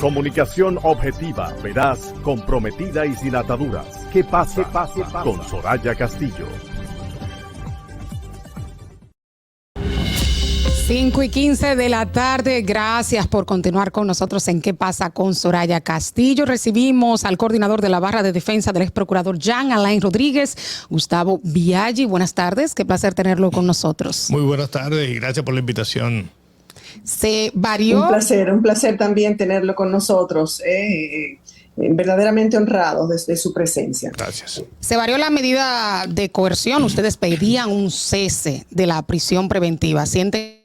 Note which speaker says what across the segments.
Speaker 1: Comunicación objetiva, veraz, comprometida y sin ataduras. ¿Qué pasa? Con Soraya Castillo.
Speaker 2: 5:15 de la tarde. Gracias por continuar con nosotros en ¿Qué pasa con Soraya Castillo? Recibimos al coordinador de la barra de defensa del ex procurador Jean Alain Rodríguez, Gustavo Biaggi. Buenas tardes, qué placer tenerlo con nosotros.
Speaker 3: Muy buenas tardes y gracias por la invitación.
Speaker 2: Se varió.
Speaker 4: Un placer también tenerlo con nosotros. Verdaderamente honrados desde su presencia.
Speaker 3: Gracias.
Speaker 2: Se varió la medida de coerción. Ustedes pedían un cese de la prisión preventiva. ¿Sienten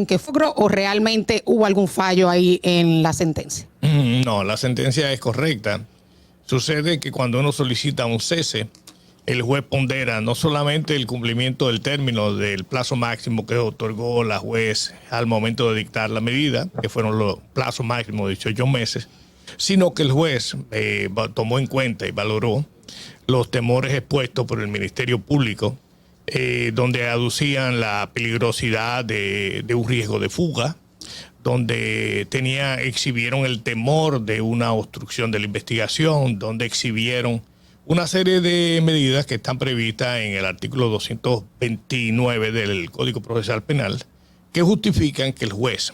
Speaker 2: que fue o realmente hubo algún fallo ahí en la sentencia?
Speaker 3: No, la sentencia es correcta. Sucede que cuando uno solicita un cese, el juez pondera no solamente el cumplimiento del término del plazo máximo que otorgó la juez al momento de dictar la medida, que fueron los plazos máximos de 18 meses, sino que el juez tomó en cuenta y valoró los temores expuestos por el Ministerio Público, donde aducían la peligrosidad de un riesgo de fuga, donde exhibieron el temor de una obstrucción de la investigación, donde exhibieron una serie de medidas que están previstas en el artículo 229 del Código Procesal Penal, que justifican que el juez,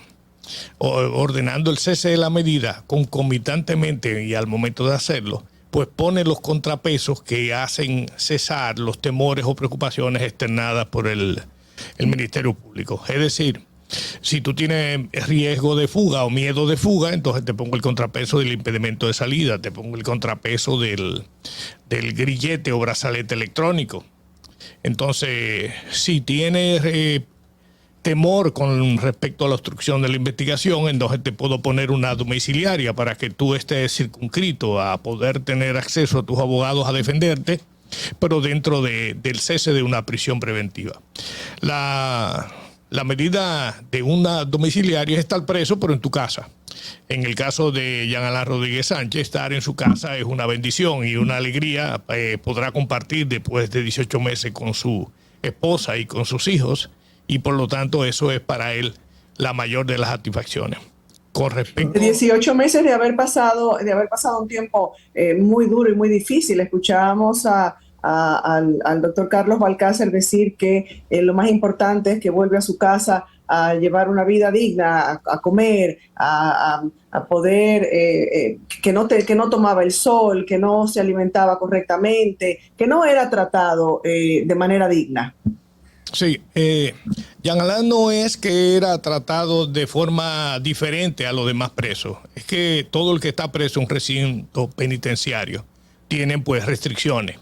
Speaker 3: ordenando el cese de la medida concomitantemente y al momento de hacerlo, pues pone los contrapesos que hacen cesar los temores o preocupaciones externadas por el Ministerio Público. Es decir, si tú tienes riesgo de fuga o miedo de fuga, entonces te pongo el contrapeso del impedimento de salida, te pongo el contrapeso del grillete o brazalete electrónico. Entonces, si tienes temor con respecto a la obstrucción de la investigación, entonces te puedo poner una domiciliaria para que tú estés circunscrito a poder tener acceso a tus abogados a defenderte, pero dentro del cese de una prisión preventiva. La medida de una domiciliaria es estar preso, pero en tu casa. En el caso de Jean Alain Rodríguez Sánchez, estar en su casa es una bendición y una alegría. Podrá compartir después de 18 meses con su esposa y con sus hijos, y por lo tanto eso es para él la mayor de las satisfacciones. Con respecto
Speaker 4: 18 meses de haber pasado un tiempo muy duro y muy difícil. Escuchábamos al doctor Carlos Balcácer decir que lo más importante es que vuelve a su casa a llevar una vida digna, a comer, a poder, que no tomaba el sol, que no se alimentaba correctamente, que no era tratado de manera digna.
Speaker 3: Sí, Jean Alain no es que era tratado de forma diferente a los demás presos. Es que todo el que está preso en un recinto penitenciario tiene pues restricciones.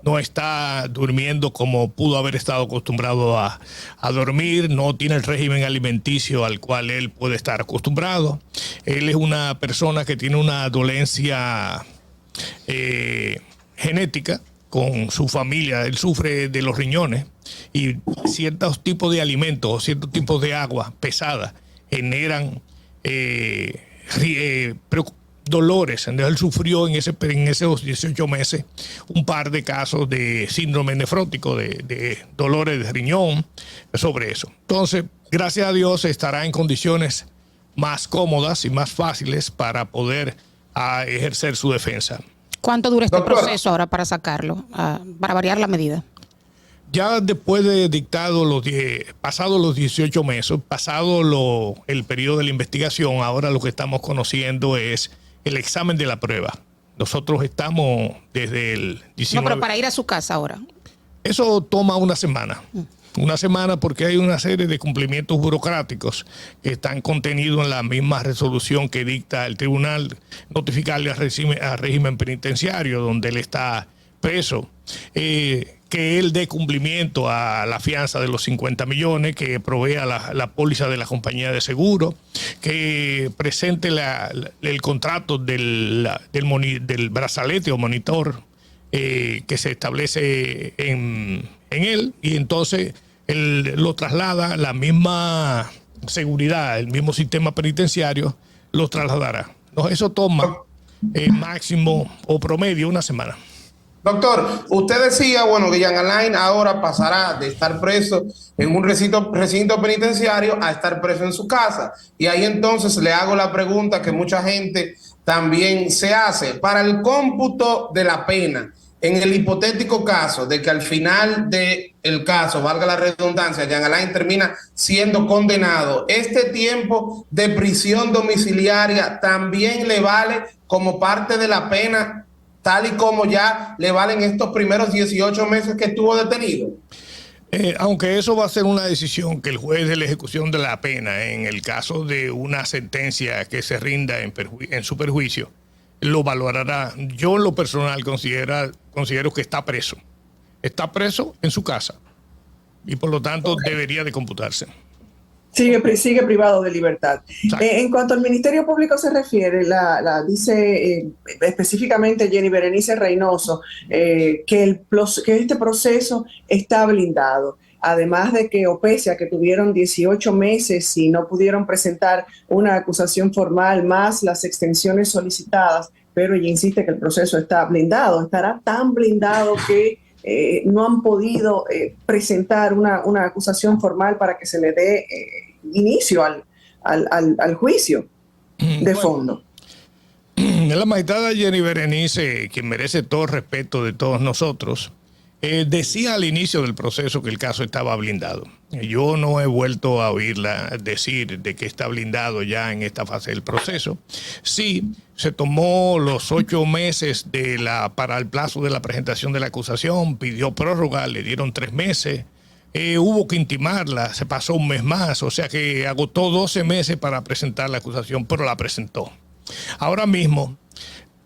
Speaker 3: No está durmiendo como pudo haber estado acostumbrado a dormir, no tiene el régimen alimenticio al cual él puede estar acostumbrado. Él es una persona que tiene una dolencia genética con su familia. Él sufre de los riñones y ciertos tipos de alimentos o ciertos tipos de agua pesada generan dolores. Entonces él sufrió en esos 18 meses un par de casos de síndrome nefrótico, de dolores de riñón, sobre eso. Entonces, gracias a Dios estará en condiciones más cómodas y más fáciles para poder ejercer su defensa.
Speaker 2: ¿Cuánto dura este proceso ahora para sacarlo, para variar la medida?
Speaker 3: Ya después de dictado pasados los 18 meses, pasado el periodo de la investigación, ahora lo que estamos conociendo es el examen de la prueba. Nosotros estamos desde el 19...
Speaker 2: No, pero para ir a su casa ahora.
Speaker 3: Eso toma una semana. Una semana porque hay una serie de cumplimientos burocráticos que están contenidos en la misma resolución que dicta el tribunal, notificarle al régimen penitenciario donde él está preso, que él dé cumplimiento a la fianza de los 50 millones, que provea la póliza de la compañía de seguro, que presente el contrato del brazalete o monitor que se establece en él, y entonces él lo traslada, la misma seguridad, el mismo sistema penitenciario lo trasladará. Eso toma máximo o promedio una semana.
Speaker 5: Doctor, usted decía, bueno, que Jean Alain ahora pasará de estar preso en un recinto penitenciario a estar preso en su casa. Y ahí entonces le hago la pregunta que mucha gente también se hace. Para el cómputo de la pena, en el hipotético caso de que al final del caso, valga la redundancia, Jean Alain termina siendo condenado, ¿este tiempo de prisión domiciliaria también le vale como parte de la pena, tal y como ya le valen estos primeros 18 meses que estuvo detenido?
Speaker 3: Aunque eso va a ser una decisión que el juez de la ejecución de la pena, en el caso de una sentencia que se rinda en su perjuicio, lo valorará. Yo en lo personal considero que está preso. Está preso en su casa y por lo tanto debería de computarse.
Speaker 4: Sigue privado de libertad. En cuanto al Ministerio Público se refiere, dice específicamente Jenny Berenice Reynoso que este proceso está blindado. Además de que, o pese a que tuvieron 18 meses y no pudieron presentar una acusación formal más las extensiones solicitadas, pero ella insiste que el proceso está blindado. Estará tan blindado que no han podido presentar una acusación formal para que se le dé inicio al juicio de fondo.
Speaker 3: La magistrada Jenny Berenice, quien merece todo el respeto de todos nosotros, decía al inicio del proceso que el caso estaba blindado. Yo no he vuelto a oírla decir de que está blindado ya en esta fase del proceso. Sí, se tomó los 8 meses para el plazo de la presentación de la acusación, pidió prórroga, le dieron 3 meses. Hubo que intimarla, se pasó un mes más, o sea que agotó 12 meses para presentar la acusación, pero la presentó. Ahora mismo,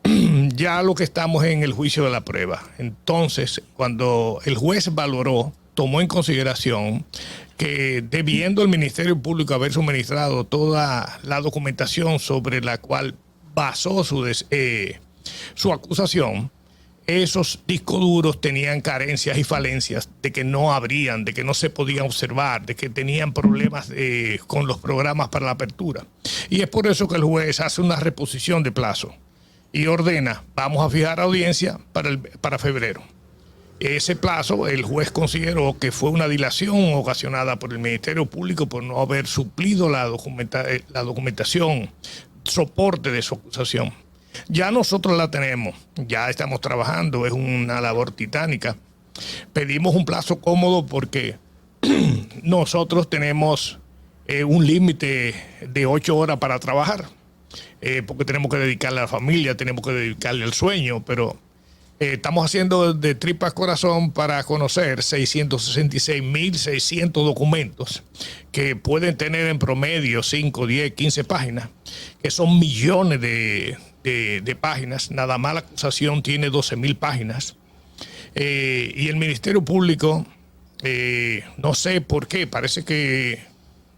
Speaker 3: ya lo que estamos en el juicio de la prueba. Entonces, cuando el juez valoró, tomó en consideración que debiendo el Ministerio Público haber suministrado toda la documentación sobre la cual basó su acusación, esos discos duros tenían carencias y falencias de que no abrían, de que no se podían observar, de que tenían problemas con los programas para la apertura. Y es por eso que el juez hace una reposición de plazo y ordena, vamos a fijar audiencia para febrero. Ese plazo el juez consideró que fue una dilación ocasionada por el Ministerio Público por no haber suplido la documentación, soporte de su acusación. Ya nosotros la tenemos, ya estamos trabajando, es una labor titánica. Pedimos un plazo cómodo porque nosotros tenemos un límite de 8 horas para trabajar, porque tenemos que dedicarle a la familia, tenemos que dedicarle al sueño, pero estamos haciendo de tripas corazón para conocer 666.600 documentos que pueden tener en promedio 5, 10, 15 páginas, que son millones de páginas. Nada más la acusación tiene 12.000 páginas. Y el Ministerio Público, no sé por qué, parece que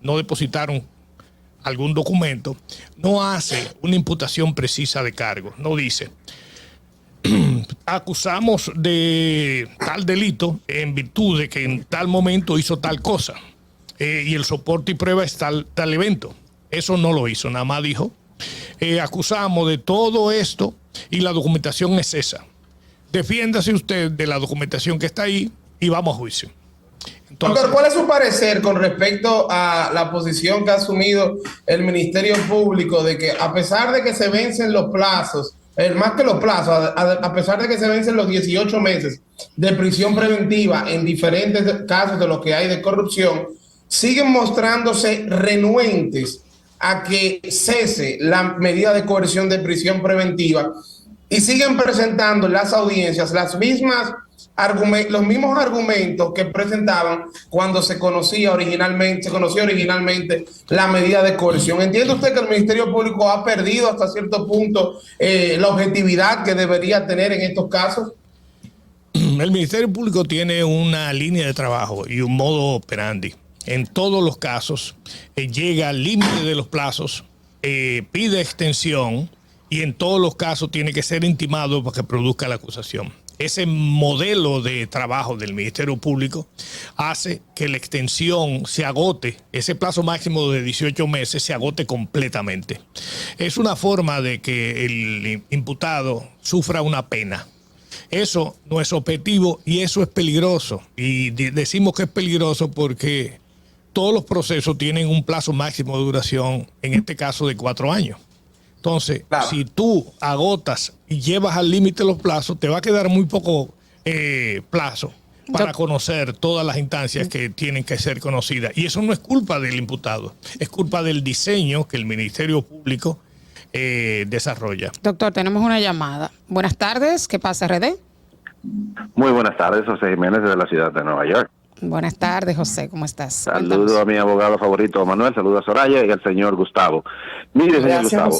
Speaker 3: no depositaron algún documento, no hace una imputación precisa de cargo. No dice, acusamos de tal delito en virtud de que en tal momento hizo tal cosa, y el soporte y prueba es tal evento. Eso no lo hizo, nada más dijo, acusamos de todo esto y la documentación es esa. Defiéndase usted de la documentación que está ahí y vamos a juicio. Entonces,
Speaker 5: doctor, ¿cuál es su parecer con respecto a la posición que ha asumido el Ministerio Público de que a pesar de que se vencen los plazos, más que los plazos, a pesar de que se vencen los 18 meses de prisión preventiva en diferentes casos de lo que hay de corrupción, siguen mostrándose renuentes a que cese la medida de coerción de prisión preventiva y siguen presentando en las audiencias los mismos argumentos que presentaban cuando se conocía originalmente la medida de coerción? ¿Entiende usted que el Ministerio Público ha perdido hasta cierto punto la objetividad que debería tener en estos casos?
Speaker 3: El Ministerio Público tiene una línea de trabajo y un modo operandi. En todos los casos llega al límite de los plazos, pide extensión y en todos los casos tiene que ser intimado para que produzca la acusación. Ese modelo de trabajo del Ministerio Público hace que la extensión se agote, ese plazo máximo de 18 meses se agote completamente. Es una forma de que el imputado sufra una pena. Eso no es objetivo y eso es peligroso. Y decimos que es peligroso porque todos los procesos tienen un plazo máximo de duración, en este caso de 4 años. Entonces,
Speaker 5: claro,
Speaker 3: si tú agotas y llevas al límite los plazos, te va a quedar muy poco plazo para conocer todas las instancias que tienen que ser conocidas. Y eso no es culpa del imputado, es culpa del diseño que el Ministerio Público desarrolla.
Speaker 2: Doctor, tenemos una llamada. Buenas tardes, ¿qué pasa, RD?
Speaker 6: Muy buenas tardes, José Jiménez de la ciudad de Nueva York.
Speaker 2: Buenas tardes, José, ¿cómo estás?
Speaker 6: Saludo a mi abogado favorito, Manuel, saludo a Soraya y al señor Gustavo. Mire, señor Gustavo,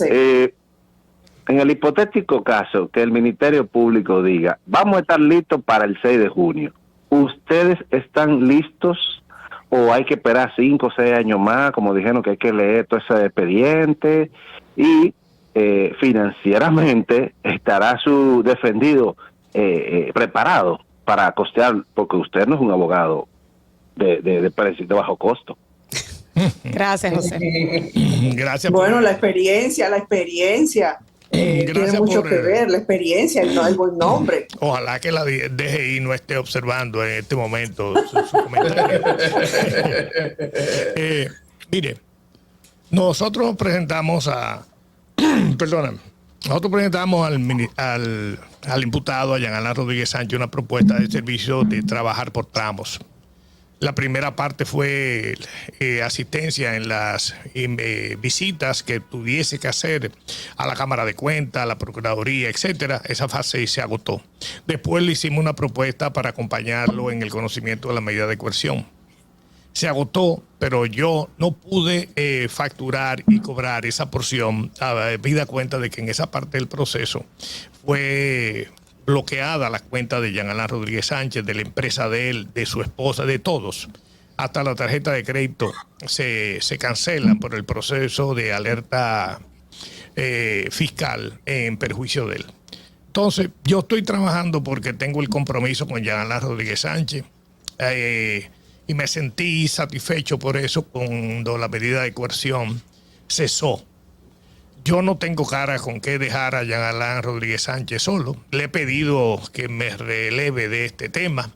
Speaker 6: en el hipotético caso que el Ministerio Público diga, vamos a estar listos para el 6 de junio, ¿ustedes están listos o hay que esperar 5 o 6 años más, como dijeron que hay que leer todo ese expediente? Y financieramente estará su defendido preparado para costear, porque usted no es un abogado de bajo costo.
Speaker 2: Gracias, José.
Speaker 3: Gracias.
Speaker 4: Bueno, la experiencia tiene mucho que ver, la experiencia, el buen nombre.
Speaker 3: Ojalá que la DGI no esté observando en este momento su comentario. Mire, nosotros presentamos al imputado, a Jean Alain Rodríguez Sánchez, una propuesta de servicio de trabajar por tramos. La primera parte fue asistencia en las visitas que tuviese que hacer a la Cámara de Cuentas, a la Procuraduría, etcétera. Esa fase se agotó. Después le hicimos una propuesta para acompañarlo en el conocimiento de la medida de coerción. Se agotó, pero yo no pude facturar y cobrar esa porción, habida cuenta de que en esa parte del proceso fue bloqueada la cuenta de Jean Alain Rodríguez Sánchez, de la empresa de él, de su esposa, de todos. Hasta la tarjeta de crédito se cancelan por el proceso de alerta fiscal en perjuicio de él. Entonces, yo estoy trabajando porque tengo el compromiso con Jean Alain Rodríguez Sánchez. Y me sentí satisfecho por eso cuando la medida de coerción cesó. Yo no tengo cara con qué dejar a Jean Alain Rodríguez Sánchez solo. Le he pedido que me releve de este tema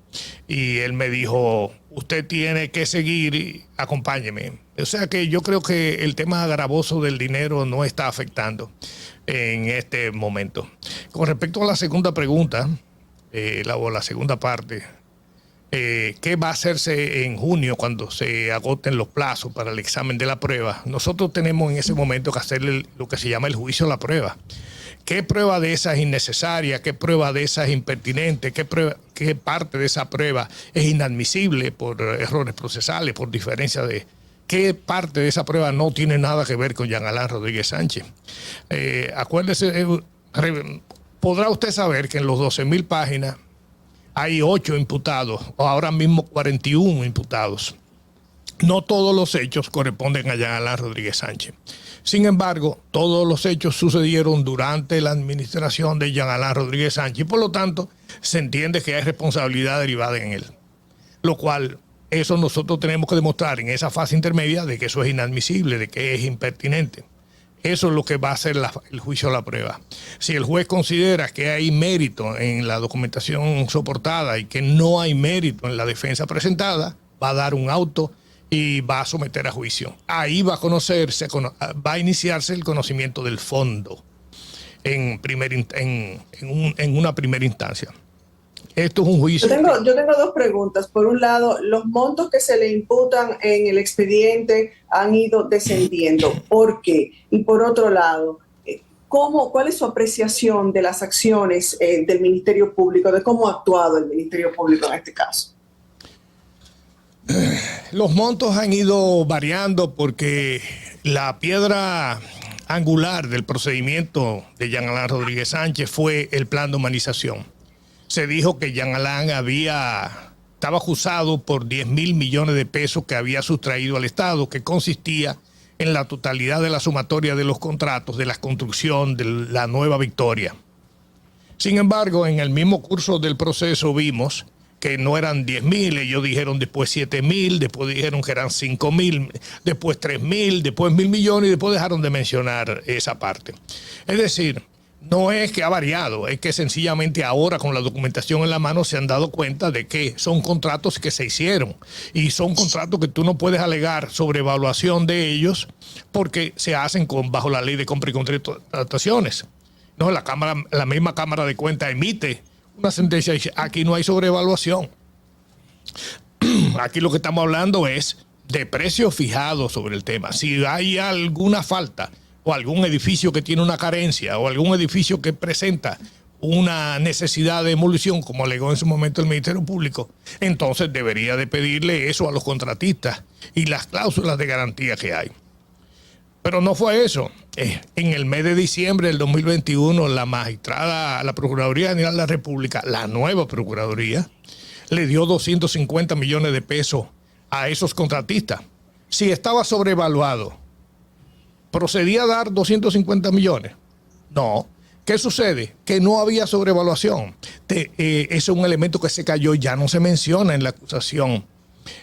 Speaker 3: y él me dijo, usted tiene que seguir y acompáñeme. O sea que yo creo que el tema gravoso del dinero no está afectando en este momento. Con respecto a la segunda pregunta, la segunda parte, ¿qué va a hacerse en junio cuando se agoten los plazos para el examen de la prueba? Nosotros tenemos en ese momento que hacer lo que se llama el juicio de la prueba. ¿Qué prueba de esa es innecesaria? ¿Qué prueba de esa es impertinente? ¿Qué parte de esa prueba es inadmisible por errores procesales, por diferencia de... ¿Qué parte de esa prueba no tiene nada que ver con Jean Alain Rodríguez Sánchez? Acuérdese, podrá usted saber que en los 12,000 páginas hay 8 imputados, o ahora mismo 41 imputados. No todos los hechos corresponden a Jean Alain Rodríguez Sánchez. Sin embargo, todos los hechos sucedieron durante la administración de Jean Alain Rodríguez Sánchez y por lo tanto se entiende que hay responsabilidad derivada en él. Lo cual, eso nosotros tenemos que demostrar en esa fase intermedia de que eso es inadmisible, de que es impertinente. Eso es lo que va a ser el juicio de la prueba. Si el juez considera que hay mérito en la documentación soportada y que no hay mérito en la defensa presentada, va a dar un auto y va a someter a juicio. Ahí va a iniciarse el conocimiento del fondo en una primera instancia. Esto es un juicio.
Speaker 4: Yo tengo 2 preguntas. Por un lado, los montos que se le imputan en el expediente han ido descendiendo. ¿Por qué? Y por otro lado, ¿cuál es su apreciación de las acciones del Ministerio Público, de cómo ha actuado el Ministerio Público en este caso?
Speaker 3: Los montos han ido variando porque la piedra angular del procedimiento de Jean Alain Rodríguez Sánchez fue el plan de humanización. Se dijo que Jean Alain estaba acusado por 10,000 millones de pesos que había sustraído al Estado, que consistía en la totalidad de la sumatoria de los contratos de la construcción de la Nueva Victoria. Sin embargo, en el mismo curso del proceso vimos que no eran 10,000, ellos dijeron después 7,000, después dijeron que eran 5,000, después 3,000, después 1,000 millones y después dejaron de mencionar esa parte. Es decir, no es que ha variado, es que sencillamente ahora con la documentación en la mano se han dado cuenta de que son contratos que se hicieron y son contratos que tú no puedes alegar sobre evaluación de ellos porque se hacen bajo la ley de compra y contrataciones. No, la misma Cámara de Cuentas emite una sentencia y dice, aquí no hay sobrevaluación. Aquí lo que estamos hablando es de precios fijados sobre el tema. Si hay alguna falta o algún edificio que tiene una carencia o algún edificio que presenta una necesidad de demolición, como alegó en su momento el Ministerio Público, entonces debería de pedirle eso a los contratistas y las cláusulas de garantía que hay. Pero no fue eso. En el mes de diciembre del 2021, la Procuraduría General de la República, la nueva Procuraduría, le dio 250 millones de pesos a esos contratistas. Si estaba sobrevaluado, ¿procedía a dar 250 millones? No. ¿Qué sucede? Que no había sobrevaluación. Eso es un elemento que se cayó, ya no se menciona en la acusación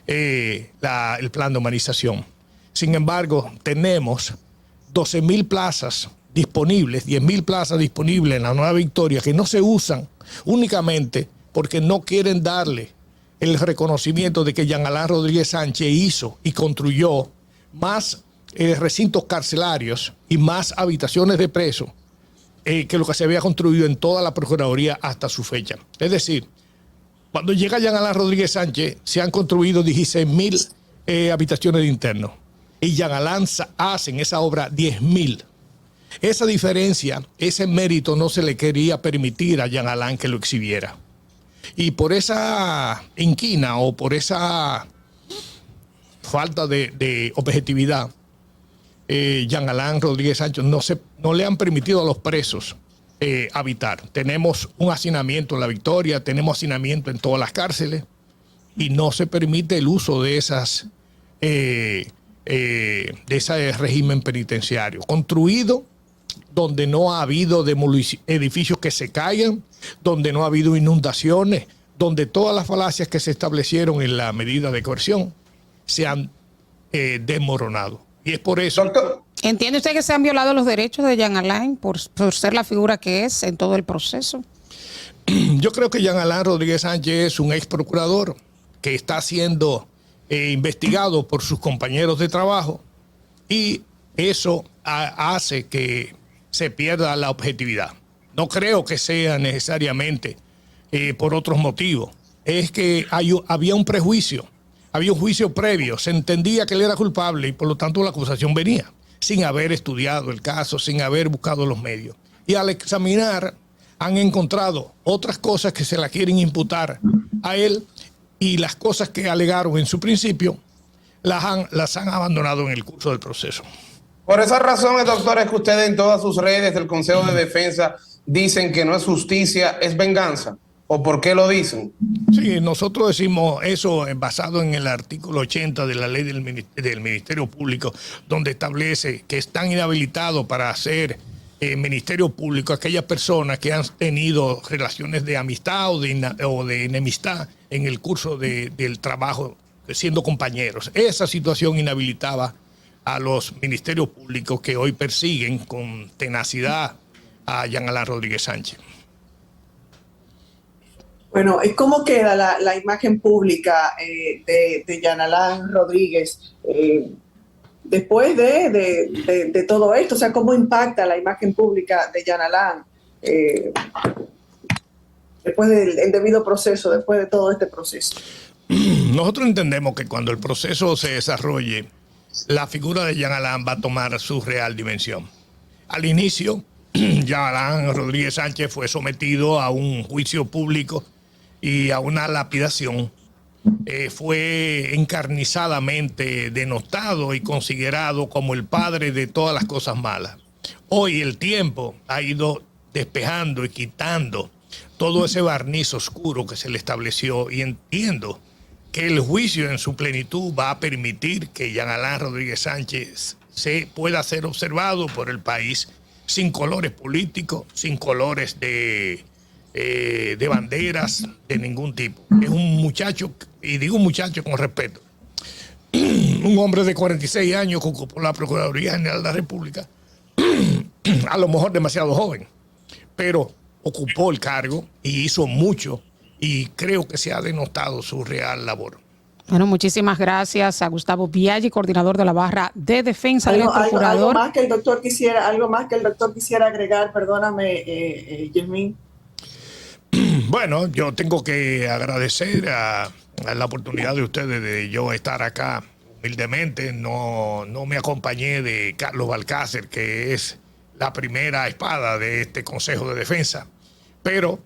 Speaker 3: el plan de humanización. Sin embargo, tenemos 12,000 plazas disponibles, 10,000 plazas disponibles en la Nueva Victoria que no se usan únicamente porque no quieren darle el reconocimiento de que Jean Alain Rodríguez Sánchez hizo y construyó más recintos carcelarios y más habitaciones de presos que lo que se había construido en toda la Procuraduría hasta su fecha. Es decir, cuando llega Jean Alain Rodríguez Sánchez, se han construido 16,000 habitaciones de internos y Jean Alain hace en esa obra 10,000. Esa diferencia, ese mérito no se le quería permitir a Jean Alain que lo exhibiera. Y por esa inquina o por esa falta de objetividad, Jean Alain Rodríguez Sánchez no le han permitido a los presos habitar. Tenemos un hacinamiento en La Victoria, tenemos hacinamiento en todas las cárceles y no se permite el uso de ese régimen penitenciario construido donde no ha habido edificios que se caigan, donde no ha habido inundaciones, donde todas las falacias que se establecieron en la medida de coerción se han desmoronado. Y es por eso...
Speaker 5: Doctor,
Speaker 2: ¿Entiende usted que se han violado los derechos de Jean Alain por ser la figura que es en todo el proceso?
Speaker 3: Yo creo que Jean Alain Rodríguez Sánchez es un ex procurador que está siendo investigado por sus compañeros de trabajo y eso hace que se pierda la objetividad. No creo que sea necesariamente por otros motivos. Es que había un prejuicio, había un juicio previo, se entendía que él era culpable y por lo tanto la acusación venía sin haber estudiado el caso, sin haber buscado los medios. Y al examinar han encontrado otras cosas que se la quieren imputar a él y las cosas que alegaron en su principio las han abandonado en el curso del proceso.
Speaker 5: por esas razones, doctor, es que ustedes en todas sus redes del Consejo de Defensa dicen que no es justicia, es venganza. ¿O por qué lo dicen?
Speaker 3: Sí, nosotros decimos eso basado en el artículo 80 de la ley del Ministerio Público, donde establece que están inhabilitados para hacer Ministerio Público aquellas personas que han tenido relaciones de amistad o de enemistad en el curso del trabajo siendo compañeros. Esa situación inhabilitaba a los ministerios públicos que hoy persiguen con tenacidad a Jean Alain Rodríguez Sánchez.
Speaker 4: Bueno, ¿cómo queda la imagen pública de Jean Alain Rodríguez después de todo esto? O sea, ¿cómo impacta la imagen pública de Jean Alain después del debido proceso, después de todo este proceso?
Speaker 3: Nosotros entendemos que cuando el proceso se desarrolle, la figura de Jean Alain va a tomar su real dimensión. Al inicio, Jean Alain Rodríguez Sánchez fue sometido a un juicio público y a una lapidación. Fue encarnizadamente denostado y considerado como el padre de todas las cosas malas. Hoy el tiempo ha ido despejando y quitando todo ese barniz oscuro que se le estableció, y entiendo que el juicio en su plenitud va a permitir que Jean Alain Rodríguez Sánchez se pueda ser observado por el país sin colores políticos, sin colores de banderas de ningún tipo. Es un muchacho, y digo un muchacho con respeto, un hombre de 46 años que ocupó la Procuraduría General de la República, a lo mejor demasiado joven, pero ocupó el cargo y hizo mucho y creo que se ha denotado su real labor.
Speaker 2: Bueno, muchísimas gracias a Gustavo Biaggi, coordinador de la barra de defensa del procurador.
Speaker 4: Algo más que el doctor quisiera agregar, perdóname, Yasmín.
Speaker 3: Bueno, yo tengo que agradecer a la oportunidad de ustedes de yo estar acá humildemente. No me acompañé de Carlos Balcácer, que es la primera espada de este Consejo de Defensa, pero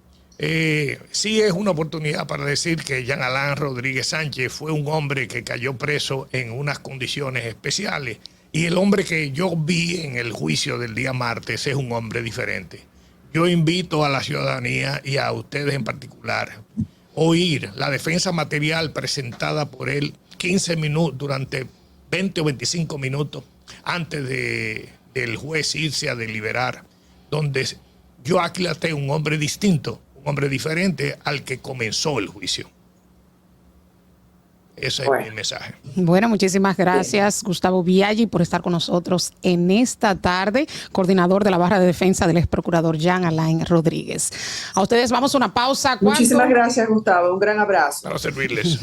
Speaker 3: sí es una oportunidad para decir que Jean Alain Rodríguez Sánchez fue un hombre que cayó preso en unas condiciones especiales, y el hombre que yo vi en el juicio del día martes es un hombre diferente. Yo invito a la ciudadanía y a ustedes en particular a oír la defensa material presentada por él 15 minutos, durante 20 o 25 minutos antes del juez irse a deliberar, donde yo aquilaté un hombre distinto, un hombre diferente al que comenzó el juicio. Ese es mi mensaje.
Speaker 2: Bueno, muchísimas gracias, Gustavo Biaggi, por estar con nosotros en esta tarde, coordinador de la barra de defensa del ex procurador Jean Alain Rodríguez. A ustedes vamos a una pausa.
Speaker 4: Muchísimas gracias, Gustavo. Un gran abrazo.
Speaker 3: Para servirles.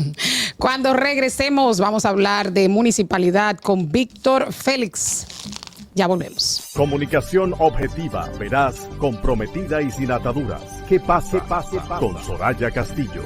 Speaker 2: Cuando regresemos, vamos a hablar de municipalidad con Víctor Félix. Ya volvemos.
Speaker 1: Comunicación objetiva, veraz, comprometida y sin ataduras. ¿Qué pasa? Con Soraya Castillo.